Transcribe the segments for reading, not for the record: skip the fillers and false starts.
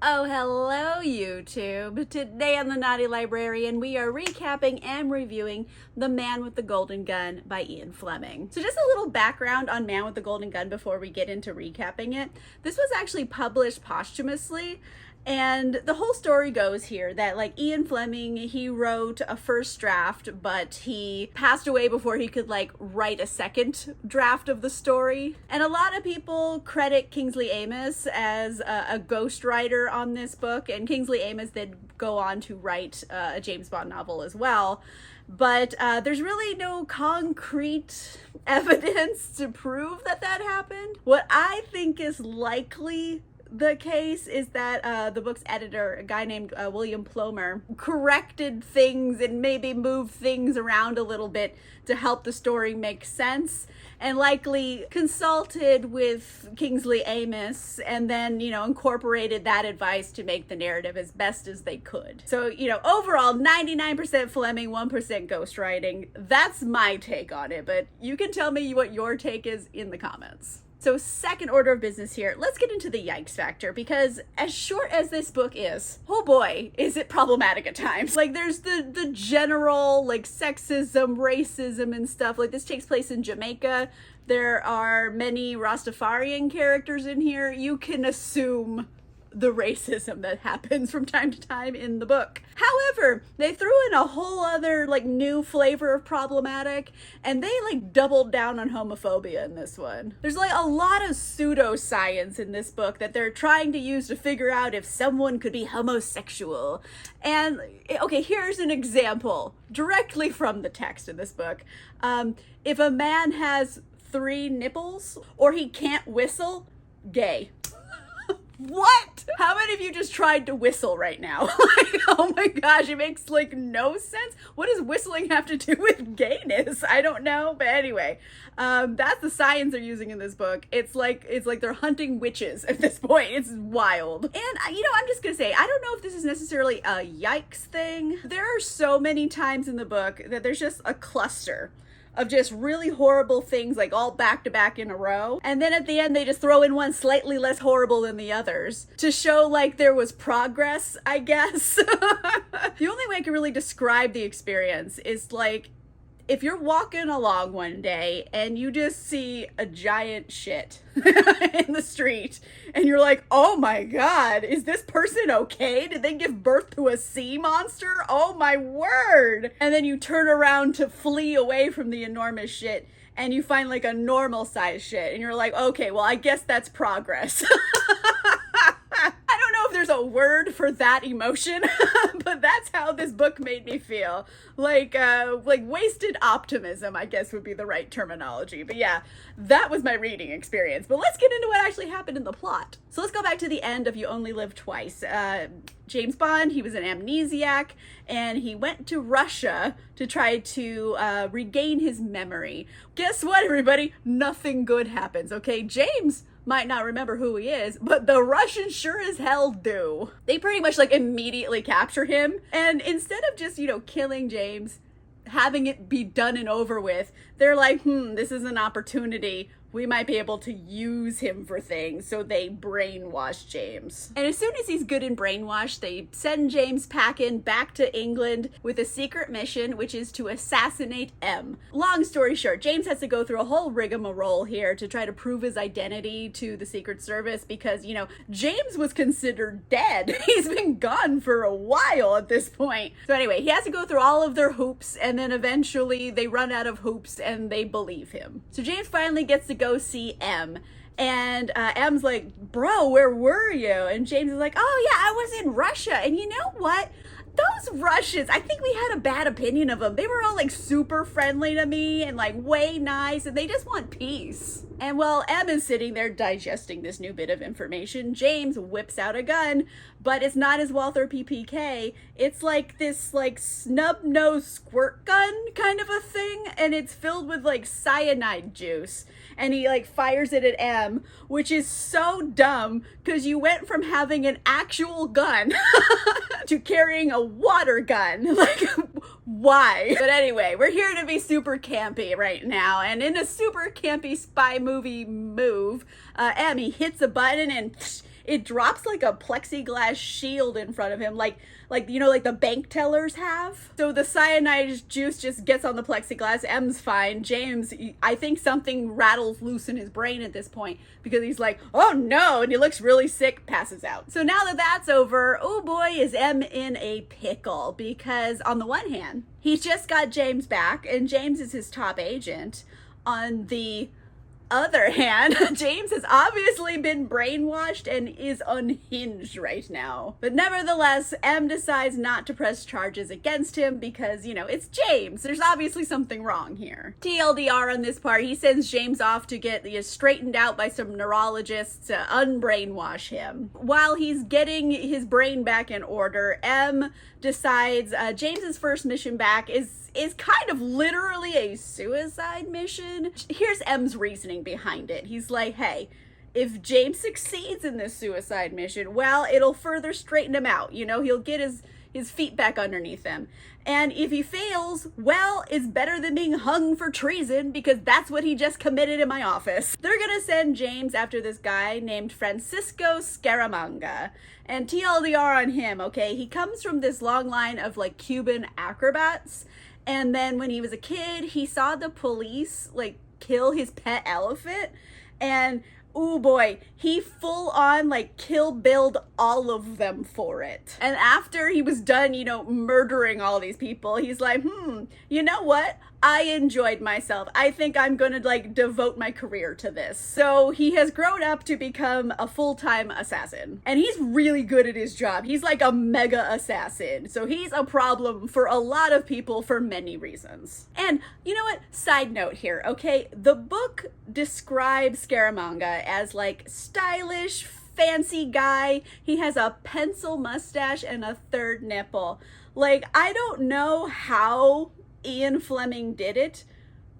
Oh, hello, YouTube. Today on The Naughty Librarian, we are recapping and reviewing The Man with the Golden Gun by Ian Fleming. So just a little background on Man with the Golden Gun before we get into recapping it. This was actually published posthumously, and the whole story goes here that Ian Fleming, he wrote a first draft, but he passed away before he could write a second draft of the story. And a lot of people credit Kingsley Amis as a ghostwriter on this book, and Kingsley Amis did go on to write a James Bond novel as well. But there's really no concrete evidence to prove that happened. What I think is likely the case is that the book's editor, a guy named William Plomer, corrected things and maybe moved things around a little bit to help the story make sense, and likely consulted with Kingsley Amis and then, incorporated that advice to make the narrative as best as they could. So, overall, 99% Fleming, 1% ghostwriting. That's my take on it, but you can tell me what your take is in the comments. So second order of business here, let's get into the yikes factor, because as short as this book is, oh boy, is it problematic at times. There's the general, sexism, racism and stuff. This takes place in Jamaica. There are many Rastafarian characters in here. You can assume the racism that happens from time to time in the book. However, they threw in a whole other new flavor of problematic, and they doubled down on homophobia in this one. There's a lot of pseudoscience in this book that they're trying to use to figure out if someone could be homosexual. And okay, here's an example directly from the text in this book. If a man has 3 nipples or he can't whistle, gay. What? How many of you just tried to whistle right now? Oh my gosh, it makes no sense. What does whistling have to do with gayness? I don't know, but anyway, that's the science they're using in this book. It's like they're hunting witches at this point. It's wild. And I'm just gonna say, I don't know if this is necessarily a yikes thing. There are so many times in the book that there's just a cluster of just really horrible things, all back to back in a row. And then at the end, they just throw in one slightly less horrible than the others to show there was progress, I guess. The only way I can really describe the experience is if you're walking along one day and you just see a giant shit in the street and you're like, oh my God, is this person okay? Did they give birth to a sea monster? Oh my word. And then you turn around to flee away from the enormous shit and you find a normal size shit and you're like, okay, well, I guess that's progress. I don't know if there's a word for that emotion, but that's how this book made me feel. Wasted optimism, I guess would be the right terminology. But yeah, that was my reading experience. But let's get into what actually happened in the plot. So let's go back to the end of You Only Live Twice. James Bond, he was an amnesiac, and he went to Russia to try to regain his memory. Guess what, everybody? Nothing good happens, okay? James might not remember who he is, but the Russians sure as hell do. They pretty much immediately capture him, and instead of just, killing James, having it be done and over with, they're like, this is an opportunity. We might be able to use him for things, so they brainwash James. And as soon as he's good and brainwashed, they send James packing back to England with a secret mission, which is to assassinate M. Long story short, James has to go through a whole rigmarole here to try to prove his identity to the Secret Service because, James was considered dead. He's been gone for a while at this point. So anyway, he has to go through all of their hoops, and then eventually they run out of hoops and they believe him. So James finally gets to go see M, and M's like, bro, where were you? And James is like, oh yeah, I was in Russia, and you know what? Those Russians, I think we had a bad opinion of them. They were all super friendly to me and way nice, and they just want peace. And while M is sitting there digesting this new bit of information, James whips out a gun, but it's not his Walther PPK. It's this snub-nosed squirt gun kind of a thing, and it's filled with cyanide juice. And he fires it at M, which is so dumb because you went from having an actual gun to carrying a water gun. Why? But anyway, we're here to be super campy right now, and in a super campy spy movie move, Emmy hits a button and it drops like a plexiglass shield in front of him, like you know, like the bank tellers have. So the cyanide juice just gets on the plexiglass. M's fine. James, I think something rattles loose in his brain at this point, because he's like, oh no, and he looks really sick, passes out. So now that that's over, oh boy, is M in a pickle, because on the one hand, he's just got James back, and James is his top agent. On the other hand, James has obviously been brainwashed and is unhinged right now. But nevertheless, M decides not to press charges against him because, you know, it's James. There's obviously something wrong here. TLDR on this part, he sends James off to get straightened out by some neurologists to unbrainwash him. While he's getting his brain back in order, M decides James's first mission back is kind of literally a suicide mission. Here's M's reasoning behind it. He's like, hey, if James succeeds in this suicide mission, well, it'll further straighten him out. You know, he'll get his feet back underneath him. And if he fails, well, it's better than being hung for treason, because that's what he just committed in my office. They're gonna send James after this guy named Francisco Scaramanga. And TLDR on him, okay? He comes from this long line of like Cuban acrobats. And then when he was a kid, he saw the police like kill his pet elephant. And oh boy, he full on like Kill Billed all of them for it. And after he was done, you know, murdering all these people, he's like, you know what? I enjoyed myself. I think I'm gonna like devote my career to this. So he has grown up to become a full-time assassin. And he's really good at his job. He's like a mega assassin. So he's a problem for a lot of people for many reasons. And you know what? Side note here, okay? The book describes Scaramanga as like stylish, fancy guy. He has a pencil mustache and a third nipple. Like, I don't know how Ian Fleming did it,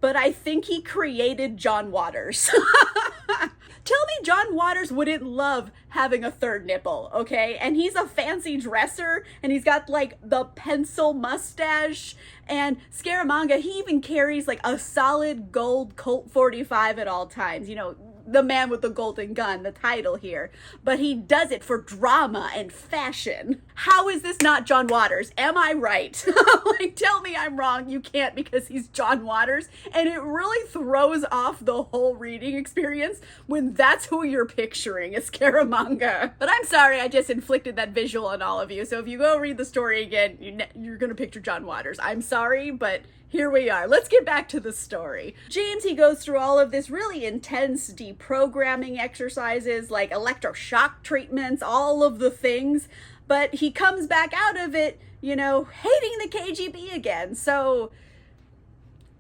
but I think he created John Waters. Tell me John Waters wouldn't love having a third nipple, okay? And he's a fancy dresser, and he's got like the pencil mustache, and Scaramanga, he even carries like a solid gold Colt 45 at all times, you know, the man with the golden gun, the title here, but he does it for drama and fashion. How is this not John Waters? Am I right? Like, tell me I'm wrong. You can't, because he's John Waters, and it really throws off the whole reading experience when that's who you're picturing as Scaramanga. But I'm sorry, I just inflicted that visual on all of you, so if you go read the story again, you're gonna picture John Waters. I'm sorry, but here we are. Let's get back to the story. James, he goes through all of this really intense deprogramming exercises, like electroshock treatments, all of the things, but he comes back out of it, you know, hating the KGB again. So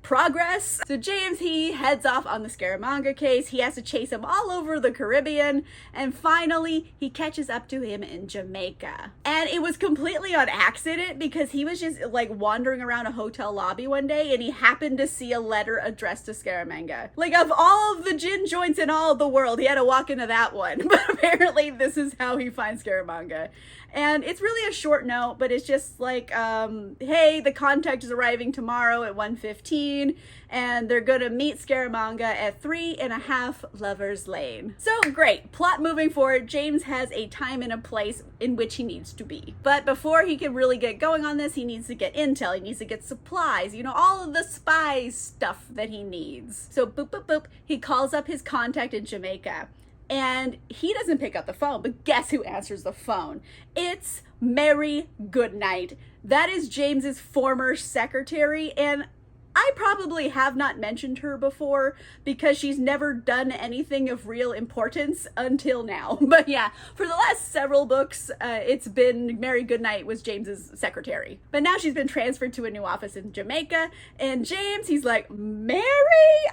progress. So James, he heads off on the Scaramanga case. He has to chase him all over the Caribbean, and finally he catches up to him in Jamaica. And it was completely on accident, because he was just like wandering around a hotel lobby one day, and he happened to see a letter addressed to Scaramanga. Like, of all of the gin joints in all of the world, he had to walk into that one. But apparently this is how he finds Scaramanga. And it's really a short note, but it's just like, hey, the contact is arriving tomorrow at 1:15, and they're gonna meet Scaramanga at 3.5 Lovers Lane. So great, plot moving forward. James has a time and a place in which he needs to be. But before he can really get going on this, he needs to get intel, he needs to get supplies, you know, all of the spy stuff that he needs. So boop, boop, boop, he calls up his contact in Jamaica. And he doesn't pick up the phone, but guess who answers the phone? It's Mary Goodnight. That is James's former secretary, and I probably have not mentioned her before because she's never done anything of real importance until now. But yeah, for the last several books, it's been Mary Goodnight was James's secretary. But now she's been transferred to a new office in Jamaica, and James, he's like, Mary?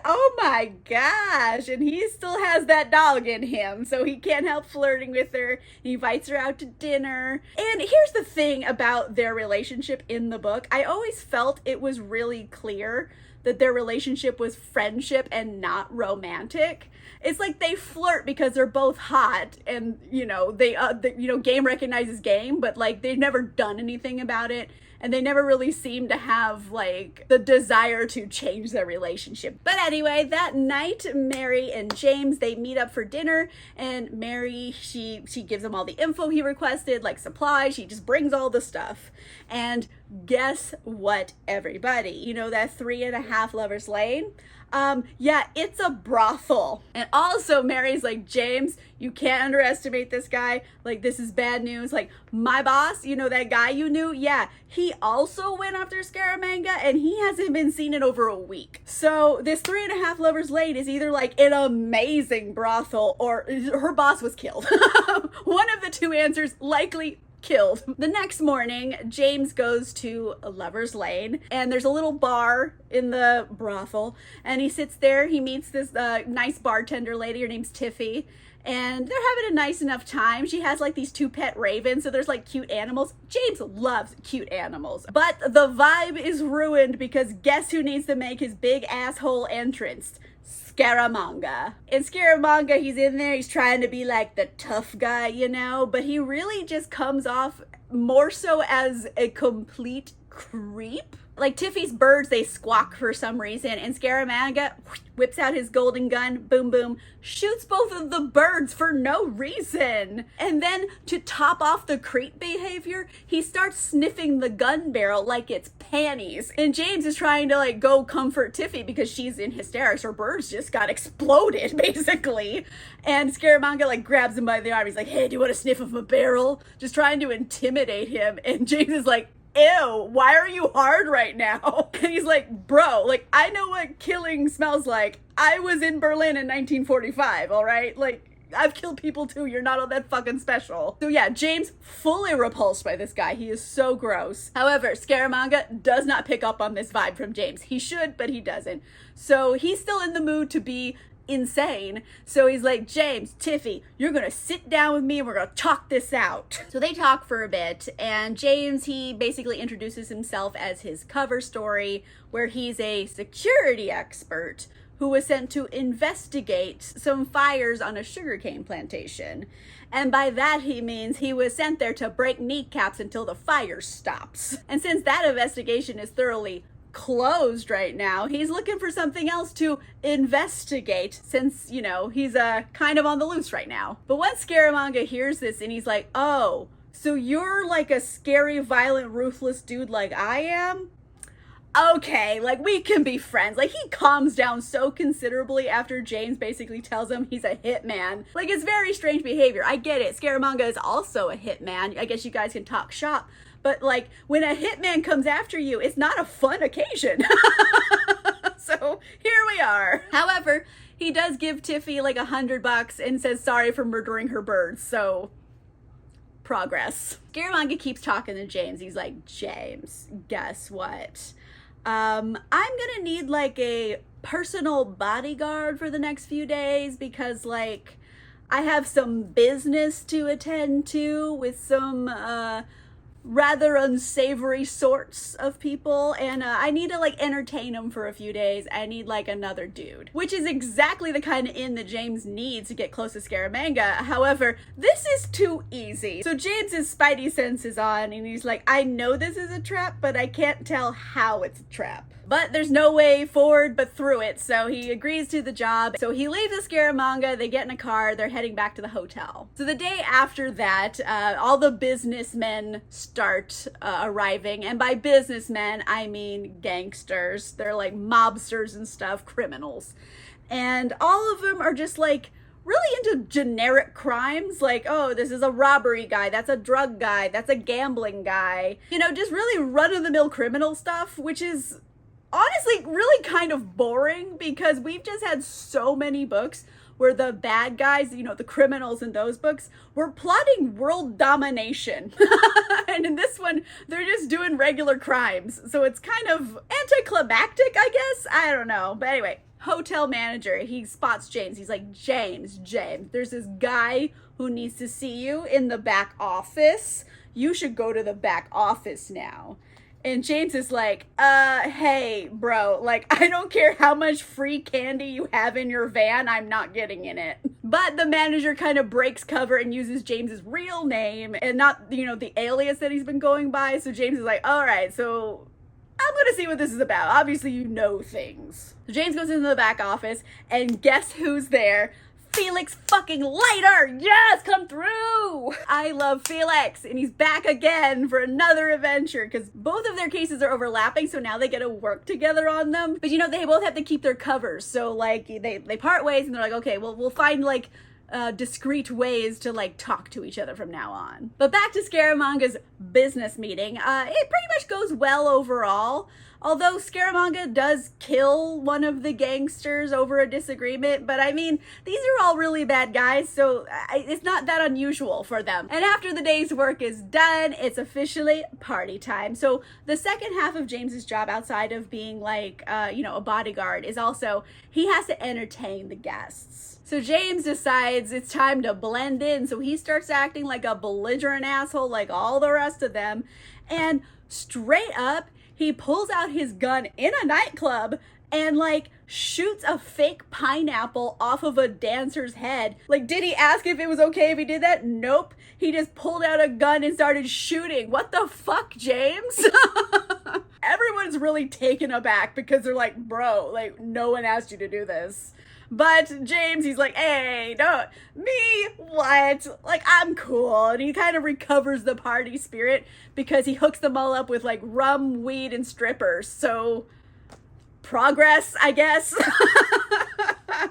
Oh my gosh. And he still has that dog in him, so he can't help flirting with her. He invites her out to dinner. And here's the thing about their relationship in the book. I always felt it was really clear that their relationship was friendship and not romantic. It's like they flirt because they're both hot, and game recognizes game, but like they've never done anything about it. And they never really seem to have, like, the desire to change their relationship. But anyway, that night, Mary and James, they meet up for dinner. And Mary, she gives him all the info he requested, like supplies. She just brings all the stuff. And guess what, everybody? You know that 3.5 Lovers Lane? Yeah, it's a brothel. And also Mary's like, James, you can't underestimate this guy. Like, this is bad news. Like, my boss, you know, that guy you knew? Yeah, he also went after Scaramanga, and he hasn't been seen in over a week. So this 3.5 Lovers Lane is either like an amazing brothel or her boss was killed. One of the two answers, likely killed. The next morning, James goes to a Lover's Lane, and there's a little bar in the brothel, and he sits there. He meets this nice bartender lady. Her name's Tiffy, and they're having a nice enough time. She has like these 2 pet ravens, so there's like cute animals. James loves cute animals, but the vibe is ruined because guess who needs to make his big asshole entrance? Scaramanga. In Scaramanga, he's in there, he's trying to be like the tough guy, you know, but he really just comes off more so as a complete creep. Like, Tiffy's birds, they squawk for some reason, and Scaramanga whips out his golden gun, boom, boom, shoots both of the birds for no reason. And then, to top off the creep behavior, he starts sniffing the gun barrel like it's panties. And James is trying to, like, go comfort Tiffy because she's in hysterics. Her birds just got exploded, basically. And Scaramanga, like, grabs him by the arm. He's like, hey, do you want a sniff of a barrel? Just trying to intimidate him. And James is like, ew, why are you hard right now? And he's like, bro, like, I know what killing smells like. I was in Berlin in 1945, all right? Like, I've killed people too. You're not all that fucking special. So yeah, James fully repulsed by this guy. He is so gross. However, Scaramanga does not pick up on this vibe from James. He should, but he doesn't. So he's still in the mood to be insane. So he's like, James, Tiffy, you're gonna sit down with me and we're gonna talk this out. So they talk for a bit, and James, he basically introduces himself as his cover story, where he's a security expert who was sent to investigate some fires on a sugarcane plantation. And by that he means he was sent there to break kneecaps until the fire stops. And since that investigation is thoroughly closed right now, he's looking for something else to investigate, since, you know, he's kind of on the loose right now. But once Scaramanga hears this, and he's like, oh, so you're like a scary, violent, ruthless dude like I am? Okay, like, we can be friends. Like, he calms down so considerably after James basically tells him he's a hitman. Like, it's very strange behavior. I get it. Scaramanga is also a hitman. I guess you guys can talk shop. But, like, when a hitman comes after you, it's not a fun occasion. So, here we are. However, he does give Tiffy, like, $100 and says sorry for murdering her birds. So, progress. Scaramanga keeps talking to James. He's like, James, guess what? I'm gonna need, like, a personal bodyguard for the next few days because, like, I have some business to attend to with some, rather unsavory sorts of people, and I need to, like, entertain them for a few days. I need, like, another dude, which is exactly the kind of in that James needs to get close to Scaramanga. However, this is too easy. So James's spidey sense is on, and he's like, I know this is a trap, but I can't tell how it's a trap. But there's no way forward but through it, so he agrees to the job. So he leaves the Scaramanga, they get in a car, they're heading back to the hotel. So the day after that, all the businessmen start arriving, and by businessmen, I mean gangsters. They're like mobsters and stuff, criminals. And all of them are just like really into generic crimes, like, oh, this is a robbery guy, that's a drug guy, that's a gambling guy. You know, just really run-of-the-mill criminal stuff, which is honestly really kind of boring because we've just had so many books where the bad guys, you know, the criminals in those books, were plotting world domination. And in this one, they're just doing regular crimes. So it's kind of anticlimactic, I guess. I don't know. But anyway, hotel manager, he spots James. He's like, James, there's this guy who needs to see you in the back office. You should go to the back office now. And James is like, hey, bro, like, I don't care how much free candy you have in your van, I'm not getting in it. But the manager kind of breaks cover and uses James's real name and not, the alias that he's been going by. So James is like, all right, so I'm gonna see what this is about. Obviously, you know things. So James goes into the back office, and guess who's there? Felix fucking Leiter! Yes, come through! I love Felix, and he's back again for another adventure, because both of their cases are overlapping, so now they get to work together on them. But they both have to keep their covers, so like they part ways, and they're like, okay, well, we'll find like discreet ways to like talk to each other from now on. But back to Scaramanga's business meeting. It pretty much goes well overall. Although Scaramanga does kill one of the gangsters over a disagreement, but I mean, these are all really bad guys, so it's not that unusual for them. And after the day's work is done, it's officially party time. So the second half of James's job, outside of being like, a bodyguard, is also he has to entertain the guests. So James decides it's time to blend in, so he starts acting like a belligerent asshole like all the rest of them, and straight up, he pulls out his gun in a nightclub and like shoots a fake pineapple off of a dancer's head. Like, did he ask if it was okay if he did that? Nope. He just pulled out a gun and started shooting. What the fuck, James? Everyone's really taken aback because they're like, bro, like, no one asked you to do this. But James, he's like, hey, don't, me, what? Like, I'm cool. And he kind of recovers the party spirit because he hooks them all up with like rum, weed, and strippers. So, progress, I guess.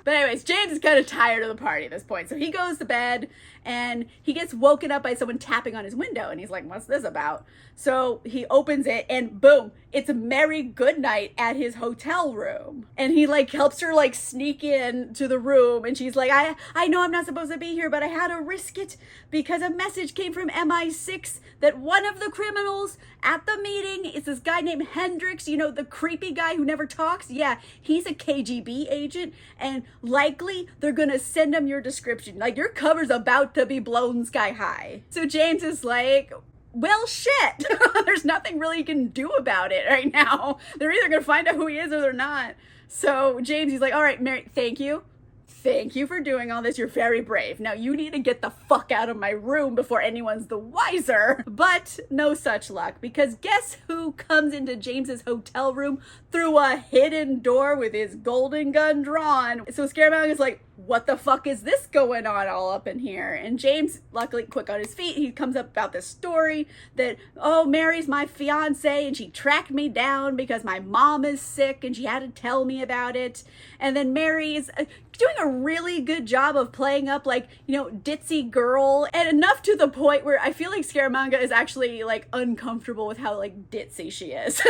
But anyways, James is kind of tired of the party at this point. So he goes to bed and he gets woken up by someone tapping on his window. And he's like, what's this about? So he opens it and boom, it's Mary Goodnight at his hotel room. And he like helps her like sneak in to the room. And she's like, I know I'm not supposed to be here, but I had to risk it because a message came from MI6 that one of the criminals at the meeting is this guy named Hendrix, the creepy guy who never talks. Yeah, he's a KGB agent and likely they're gonna send him your description. Like, your cover's about to be blown sky high. So James is like, well, shit. There's nothing really you can do about it right now. They're either gonna find out who he is or they're not. So James, he's like, all right, Mary, thank you. Thank you for doing all this. You're very brave. Now you need to get the fuck out of my room before anyone's the wiser. But no such luck, because guess who comes into James's hotel room through a hidden door with his golden gun drawn? So Scaramanga's like, what the fuck is this going on all up in here? And James, luckily quick on his feet, he comes up about this story that, oh, Mary's my fiance and she tracked me down because my mom is sick and she had to tell me about it. And then Mary is doing a really good job of playing up like, ditzy girl, and enough to the point where I feel like Scaramanga is actually like uncomfortable with how like ditzy she is.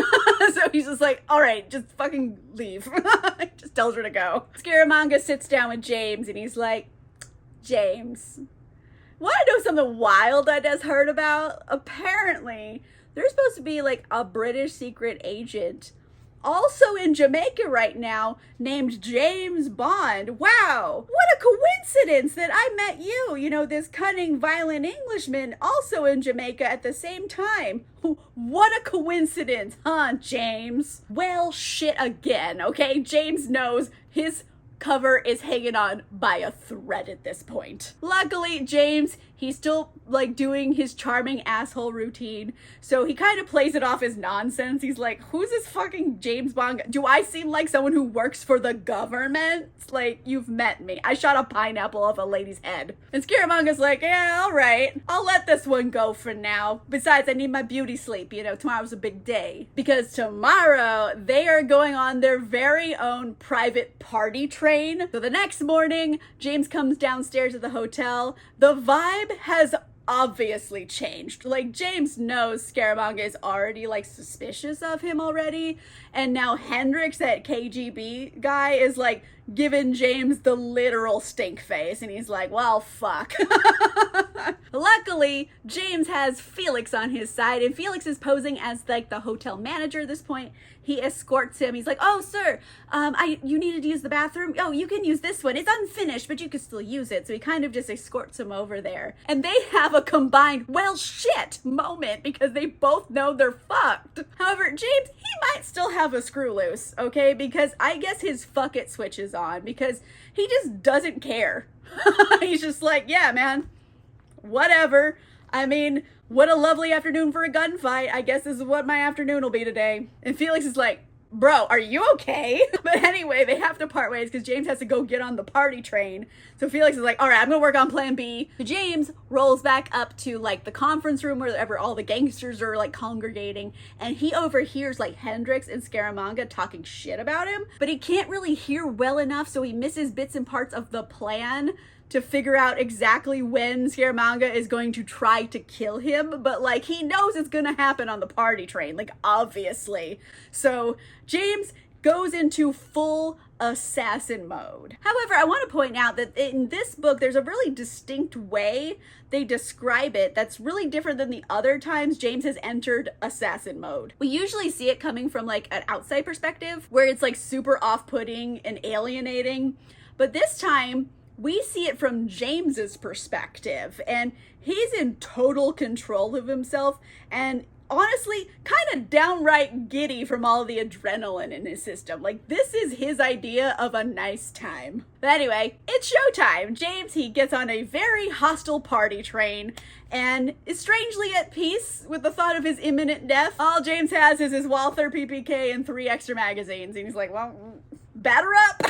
So he's just like, all right, just fucking leave. Just tells her to go. Scaramanga sits down with James and he's like, James, want to know something wild I just heard about? Apparently, there's supposed to be like a British secret agent also in Jamaica right now named James Bond. Wow, what a coincidence that I met you, this cunning, violent Englishman also in Jamaica at the same time. What a coincidence, huh, James? Well, shit again, okay? James knows his cover is hanging on by a thread at this point. Luckily, James, he's still like doing his charming asshole routine, so he kind of plays it off as nonsense. He's like, who's this fucking James Bond? Do I seem like someone who works for the government? Like, you've met me. I shot a pineapple off a lady's head. And Scaramanga's like, yeah, all right, I'll let this one go for now. Besides, I need my beauty sleep. Tomorrow's a big day. Because tomorrow, they are going on their very own private party train. So the next morning, James comes downstairs at the hotel. The vibe has obviously changed. Like, James knows Scaramanga is already like suspicious of him already, and now Hendrix, that KGB guy, is like giving James the literal stink face, and he's like, well, fuck. Luckily, James has Felix on his side, and Felix is posing as like the hotel manager at this point. He escorts him. He's like, "Oh, sir, you needed to use the bathroom? Oh, you can use this one. It's unfinished, but you can still use it." So he kind of just escorts him over there. And they have a combined, well, shit moment because they both know they're fucked. However, James, he might still have a screw loose, okay? Because I guess his fuck it switch is on because he just doesn't care. He's just like, "Yeah, man, whatever. I mean, what a lovely afternoon for a gunfight. I guess this is what my afternoon will be today." And Felix is like, "Bro, are you okay?" But anyway, they have to part ways because James has to go get on the party train. So Felix is like, "All right, I'm gonna work on plan B." So James rolls back up to like the conference room wherever all the gangsters are like congregating, and he overhears like Hendrix and Scaramanga talking shit about him, but he can't really hear well enough, so he misses bits and parts of the plan to figure out exactly when Scaramanga is going to try to kill him, but like he knows it's gonna happen on the party train, like obviously. So James goes into full assassin mode. However, I want to point out that in this book, there's a really distinct way they describe it that's really different than the other times James has entered assassin mode. We usually see it coming from like an outside perspective where it's like super off-putting and alienating, but this time we see it from James's perspective, and he's in total control of himself and honestly kind of downright giddy from all the adrenaline in his system. Like, this is his idea of a nice time. But anyway, it's showtime. James, he gets on a very hostile party train and is strangely at peace with the thought of his imminent death. All James has is his Walther PPK and 3 extra magazines, and he's like, well, batter up.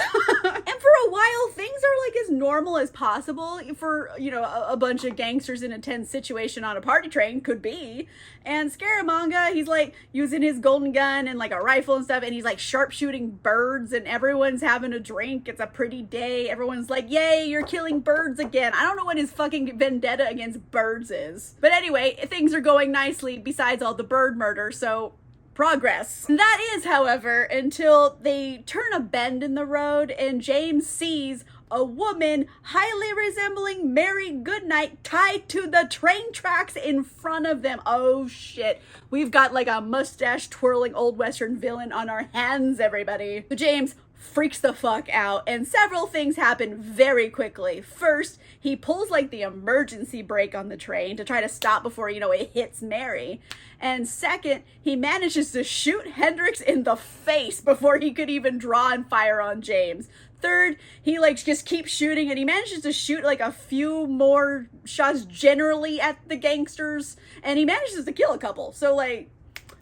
And for a while, things are like as normal as possible for, you know, a bunch of gangsters in a tense situation on a party train could be. And Scaramanga, he's like using his golden gun and like a rifle and stuff, and he's like sharpshooting birds, and everyone's having a drink. It's a pretty day. Everyone's like, yay, you're killing birds again. I don't know what his fucking vendetta against birds is. But anyway, things are going nicely besides all the bird murder, so progress. That is, however, until they turn a bend in the road and James sees a woman highly resembling Mary Goodnight tied to the train tracks in front of them. Oh shit. We've got like a mustache twirling old Western villain on our hands, everybody. So James freaks the fuck out, and several things happen very quickly. First, he pulls like the emergency brake on the train to try to stop before, you know, it hits Mary. And second, he manages to shoot Hendrix in the face before he could even draw and fire on James. Third, he like just keeps shooting, and he manages to shoot like a few more shots generally at the gangsters, and he manages to kill a couple. So like,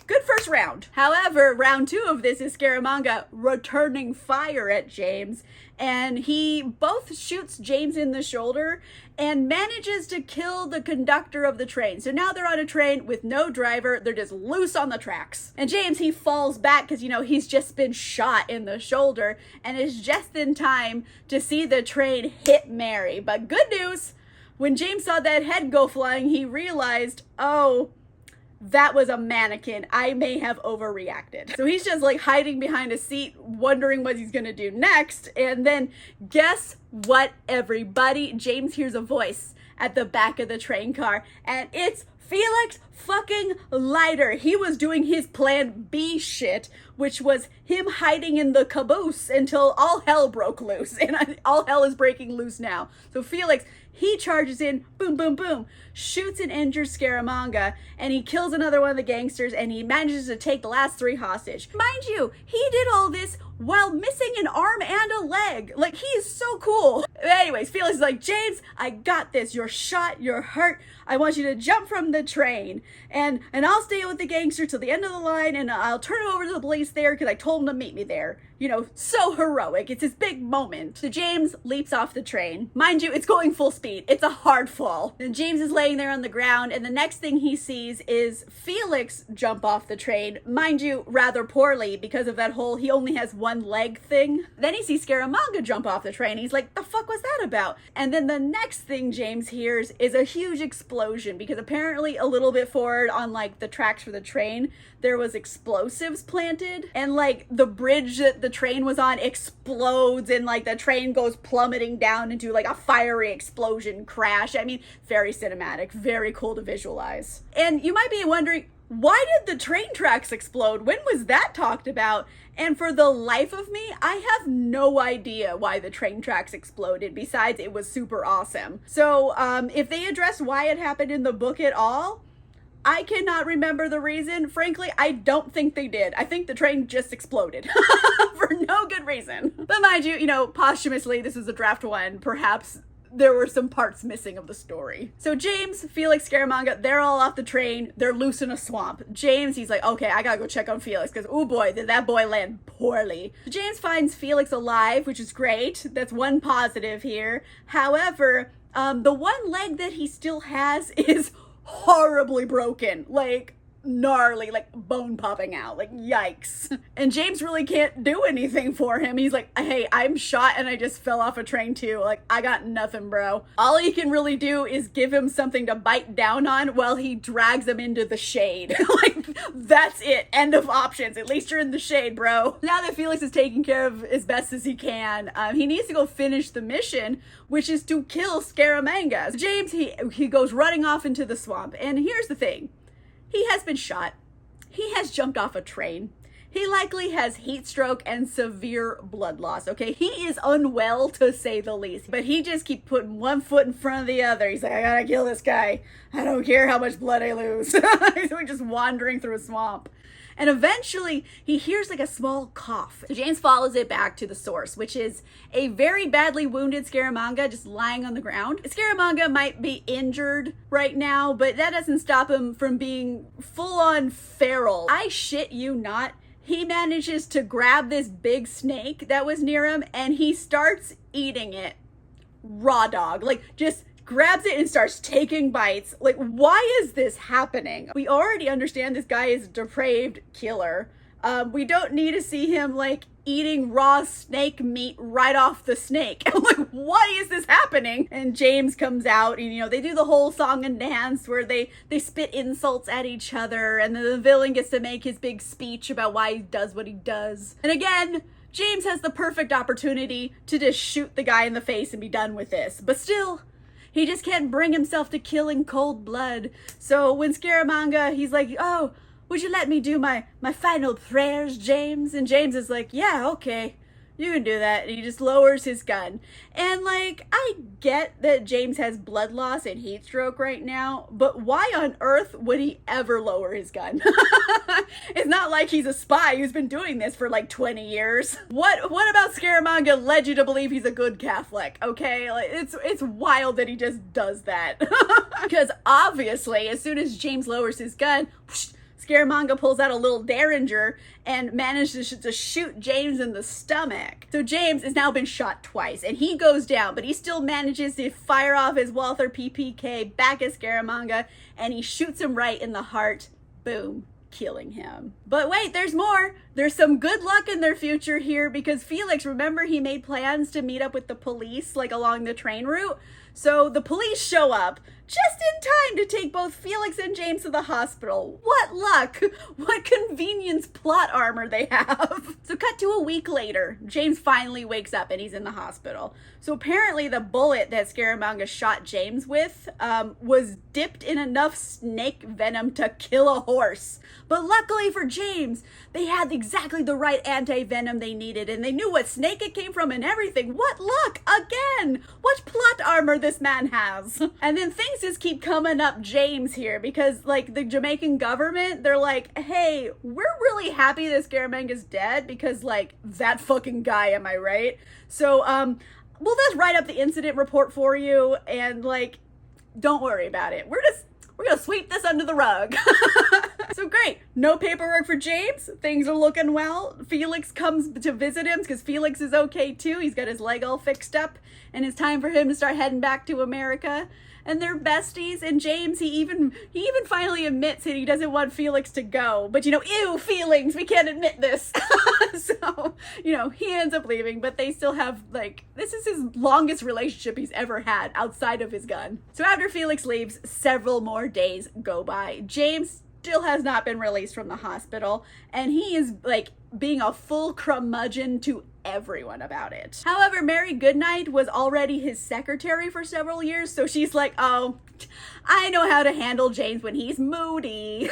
good first round. However, round 2 of this is Scaramanga returning fire at James, and he both shoots James in the shoulder and manages to kill the conductor of the train. So now they're on a train with no driver. They're just loose on the tracks. And James, he falls back because, you know, he's just been shot in the shoulder and is just in time to see the train hit Mary. But good news, when James saw that head go flying, he realized, oh, that was a mannequin. I may have overreacted. So he's just like hiding behind a seat, wondering what he's gonna do next. And then guess what, everybody? James hears a voice at the back of the train car, and it's Felix fucking Leiter. He was doing his plan B shit, which was him hiding in the caboose until all hell broke loose. And all hell is breaking loose now. So Felix, he charges in, boom, boom, boom, shoots and injures Scaramanga, and he kills another one of the gangsters, and he manages to take the last 3 hostage. Mind you, he did all this while missing an arm and a leg. Like, he is so cool. But anyways, Felix is like, James, I got this. You're shot. You're hurt. I want you to jump from the train, and I'll stay with the gangster till the end of the line, and I'll turn it over to the police there because I told him to meet me there. You know, so heroic. It's his big moment. So James leaps off the train. Mind you, it's going full speed. It's a hard fall. And James is laying there on the ground, and the next thing he sees is Felix jump off the train. Mind you, rather poorly because of that whole he only has one leg thing. Then he sees Scaramanga jump off the train. He's like, the fuck was that about? And then the next thing James hears is a huge explosion, because apparently a little bit forward on like the tracks for the train, there was explosives planted, and like the bridge that the train was on explodes, and like the train goes plummeting down into like a fiery explosion crash. I mean, very cinematic, very cool to visualize. And you might be wondering, why did the train tracks explode? When was that talked about? And for the life of me, I have no idea why the train tracks exploded, besides it was super awesome. So if they address why it happened in the book at all, I cannot remember the reason. Frankly, I don't think they did. I think the train just exploded for no good reason. But mind you, posthumously, this is a draft one. Perhaps there were some parts missing of the story. So James, Felix, Scaramanga, they're all off the train. They're loose in a swamp. James, he's like, okay, I gotta go check on Felix, because, oh boy, did that boy land poorly. James finds Felix alive, which is great. That's one positive here. However, the one leg that he still has is horribly broken, like gnarly, like bone popping out, like yikes. And James really can't do anything for him. He's like, hey, I'm shot and I just fell off a train too. Like, I got nothing, bro. All he can really do is give him something to bite down on while he drags him into the shade. Like, that's it. End of options. At least you're in the shade, bro. Now that Felix is taken care of as best as he can, he needs to go finish the mission, which is to kill Scaramanga. So James, he goes running off into the swamp. And here's the thing. He has been shot. He has jumped off a train. He likely has heat stroke and severe blood loss, okay? He is unwell, to say the least. But he just keeps putting one foot in front of the other. He's like, I gotta kill this guy. I don't care how much blood I lose. He's just wandering through a swamp. And eventually, he hears like a small cough. So James follows it back to the source, which is a very badly wounded Scaramanga just lying on the ground. Scaramanga might be injured right now, but that doesn't stop him from being full-on feral. I shit you not. He manages to grab this big snake that was near him, and he starts eating it. Raw dog. Like, just grabs it and starts taking bites. Like, why is this happening? We already understand this guy is a depraved killer. We don't need to see him like eating raw snake meat right off the snake. I'm like, why is this happening? And James comes out and, they do the whole song and dance where they spit insults at each other, and then the villain gets to make his big speech about why he does what he does. And again, James has the perfect opportunity to just shoot the guy in the face and be done with this. But still, he just can't bring himself to kill in cold blood. So when Scaramanga, he's like, oh, would you let me do my final prayers, James? And James is like, yeah, okay, you can do that. And he just lowers his gun. And like, I get that James has blood loss and heat stroke right now, but why on earth would he ever lower his gun? It's not like he's a spy who's been doing this for like 20 years. What about Scaramanga led you to believe he's a good Catholic? Okay, like it's wild that he just does that. Because obviously, as soon as James lowers his gun, whoosh, Scaramanga pulls out a little derringer and manages to shoot James in the stomach. So James has now been shot twice, and he goes down, but he still manages to fire off his Walther PPK back at Scaramanga, and he shoots him right in the heart. Boom. Killing him. But wait, there's more. There's some good luck in their future here, because Felix, remember, he made plans to meet up with the police like along the train route. So the police show up just in time to take both Felix and James to the hospital. What luck! What convenience plot armor they have. So cut to a week later, James finally wakes up and he's in the hospital. So apparently the bullet that Scaramanga shot James with was dipped in enough snake venom to kill a horse. But luckily for James, they had exactly the right anti-venom they needed, and they knew what snake it came from and everything. What luck! Again! What plot armor this man has. And then things just keep coming up James here, because like the Jamaican government, they're like, hey, we're really happy that Scaramanga's dead, because like that fucking guy, am I right? So we'll just write up the incident report for you, and like, don't worry about it. We're gonna sweep this under the rug. So great. No paperwork for James. Things are looking well. Felix comes to visit him because Felix is okay too. He's got his leg all fixed up, and it's time for him to start heading back to America. and they're besties. And James, he even finally admits that he doesn't want Felix to go, but ew, feelings, we can't admit this. So he ends up leaving, but they still have, like, this is his longest relationship he's ever had outside of his gun. So after Felix leaves, several more days go by. James still has not been released from the hospital, and he is like being a full curmudgeon to everyone about it. However, Mary Goodnight was already his secretary for several years, so she's like, oh, I know how to handle James when he's moody.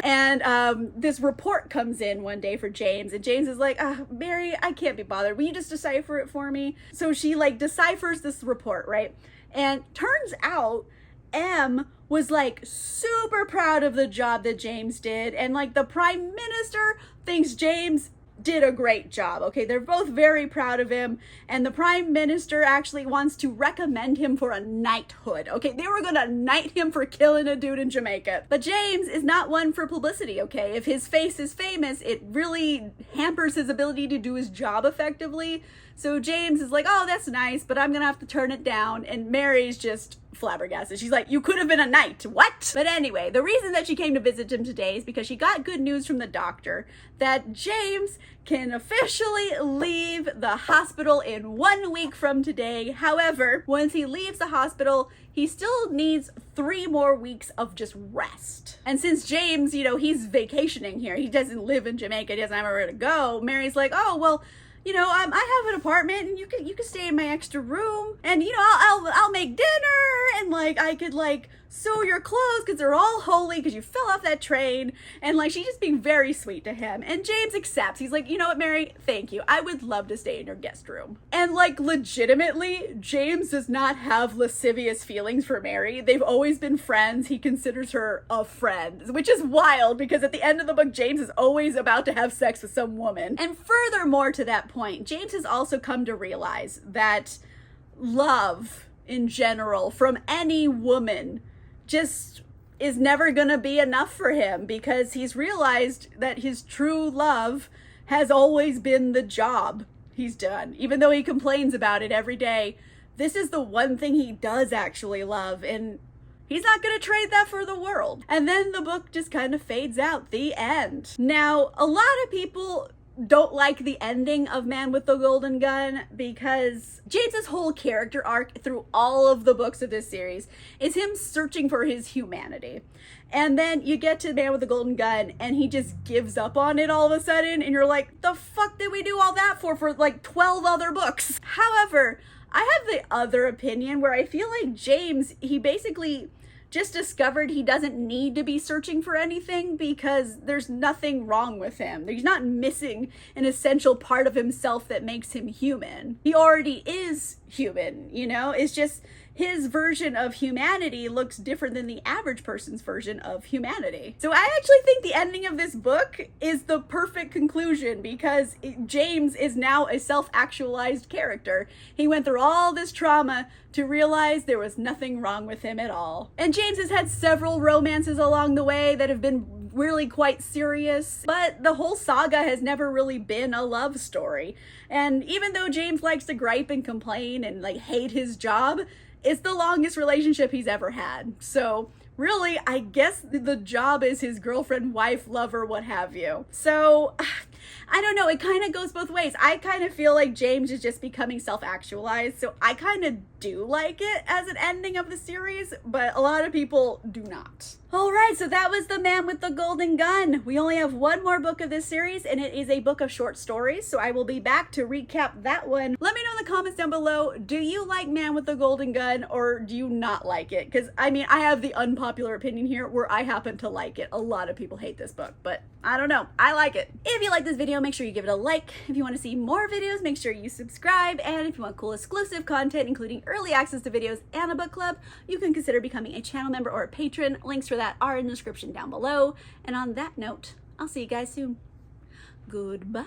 And this report comes in one day for James, and James is like, Mary, I can't be bothered. Will you just decipher it for me? So she like deciphers this report, right? And turns out M was like super proud of the job that James did, and like the Prime Minister thinks James did a great job. Okay, they're both very proud of him, and the Prime Minister actually wants to recommend him for a knighthood. Okay, they were gonna knight him for killing a dude in Jamaica. But James is not one for publicity, okay? If his face is famous, it really hampers his ability to do his job effectively. So James is like, oh, that's nice, but I'm gonna have to turn it down. And Mary's just flabbergasted. She's like, you could have been a knight. What? But anyway, the reason that she came to visit him today is because she got good news from the doctor that James can officially leave the hospital in 1 week from today. However, once he leaves the hospital, he still needs 3 more weeks of just rest. And since James, he's vacationing here, he doesn't live in Jamaica, he doesn't have anywhere to go, Mary's like, oh, well, I have an apartment, and you can stay in my extra room, and I'll make dinner, and like I could like sew your clothes because they're all holy because you fell off that train. And like she's just being very sweet to him, and James accepts. He's like, you know what, Mary, thank you, I would love to stay in your guest room. And like legitimately, James does not have lascivious feelings for Mary. They've always been friends. He considers her a friend, which is wild because at the end of the book, James is always about to have sex with some woman. And furthermore to that point, James has also come to realize that love in general from any woman just is never gonna be enough for him, because he's realized that his true love has always been the job he's done. Even though he complains about it every day, this is the one thing he does actually love, and he's not gonna trade that for the world. And then the book just kind of fades out. The end. Now, a lot of people don't like the ending of Man with the Golden Gun because James's whole character arc through all of the books of this series is him searching for his humanity. And then you get to Man with the Golden Gun and he just gives up on it all of a sudden, and you're like, the fuck did we do all that for like 12 other books? However, I have the other opinion where I feel like James, he basically just discovered he doesn't need to be searching for anything because there's nothing wrong with him. He's not missing an essential part of himself that makes him human. He already is human, It's just his version of humanity looks different than the average person's version of humanity. So I actually think the ending of this book is the perfect conclusion because James is now a self-actualized character. He went through all this trauma to realize there was nothing wrong with him at all. And James has had several romances along the way that have been really quite serious, but the whole saga has never really been a love story. And even though James likes to gripe and complain and like hate his job, it's the longest relationship he's ever had. So really, I guess the job is his girlfriend, wife, lover, what have you. So I don't know, it kind of goes both ways. I kind of feel like James is just becoming self-actualized, so I kind of do like it as an ending of the series, but a lot of people do not. All right, so that was The Man with the Golden Gun. We only have one more book of this series, and it is a book of short stories, so I will be back to recap that one. Let me know in the comments down below, do you like Man with the Golden Gun, or do you not like it? Because, I mean, I have the unpopular opinion here where I happen to like it. A lot of people hate this book, but I don't know, I like it. If you like this video, make sure you give it a like. If you want to see more videos, make sure you subscribe, and if you want cool exclusive content, including early access to videos and a book club, you can consider becoming a channel member or a patron. Links for that are in the description down below. And on that note, I'll see you guys soon. Goodbye.